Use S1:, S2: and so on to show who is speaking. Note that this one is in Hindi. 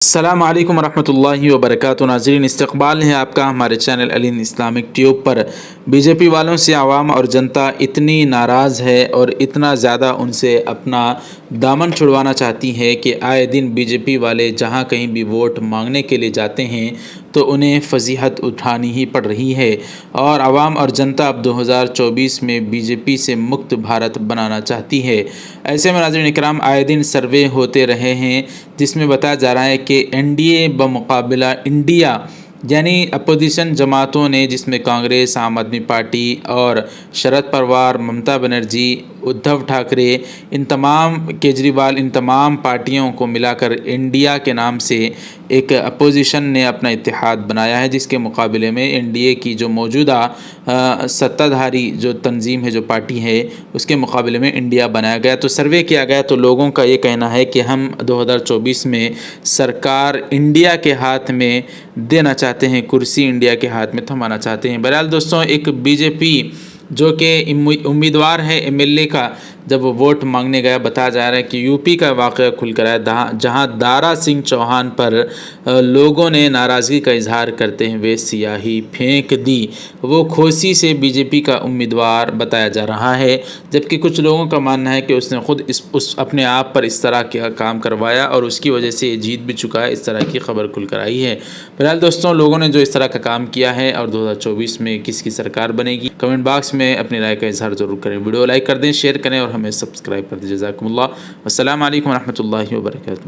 S1: अस्सलाम वालेकुम वरहमतुल्लाहि वबरकातुहू। नाज़रीन, इस्तक़बाल है आपका हमारे चैनल अलीन इस्लामिक ट्यूब पर। बीजेपी वालों से आवाम और जनता इतनी नाराज़ है और इतना ज़्यादा उनसे अपना दामन छुड़वाना चाहती है कि आए दिन बीजेपी वाले जहां कहीं भी वोट मांगने के लिए जाते हैं तो उन्हें फ़ज़ीहत उठानी ही पड़ रही है और आवाम और जनता अब 2024 में बीजेपी से मुक्त भारत बनाना चाहती है। ऐसे में नाज़रीन इकराम, आए दिन सर्वे होते रहे हैं जिसमें बताया जा रहा है कि एनडीए बमुकाबिला इंडिया यानी अपोजिशन जमातों ने, जिसमें कांग्रेस, आम आदमी पार्टी और शरद पवार, ममता बनर्जी, उद्धव ठाकरे, इन तमाम केजरीवाल, इन तमाम पार्टियों को मिलाकर इंडिया के नाम से एक अपोजिशन ने अपना इत्तेहाद बनाया है, जिसके मुकाबले में एनडीए की जो मौजूदा सत्ताधारी जो तंजीम है, जो पार्टी है, उसके मुकाबले में इंडिया बनाया गया। तो सर्वे किया गया तो लोगों का ये कहना है कि हम 2024 में सरकार इंडिया के हाथ में देना चाहते हैं, कुर्सी इंडिया के हाथ में थमाना चाहते हैं। बहरहाल दोस्तों, एक बीजेपी जो कि उम्मीदवार है एमएलए का, जब वो वोट मांगने गया, बताया जा रहा है कि यूपी का वाक़या खुल कर आया जहां दारा सिंह चौहान पर लोगों ने नाराज़गी का इजहार करते हुए स्याही फेंक दी। वो खोसी से बीजेपी का उम्मीदवार बताया जा रहा है, जबकि कुछ लोगों का मानना है कि उसने खुद उस अपने आप पर इस तरह का काम करवाया और उसकी वजह से ये जीत भी चुका है। इस तरह की खबर खुल कर आई है। फिलहाल दोस्तों, लोगों ने जो इस तरह का काम किया है और 2024 में किसकी सरकार बनेगी, कमेंट बॉक्स में अपनी राय का इजहार ज़रूर करें। वीडियो लाइक कर दें, शेयर करें और हमें सब्सक्राइब कर दीजिए। जज़ाकुमुल्लाह। अस्सलाम वालेकुम रहमतुल्लाहि व बरकातुहू।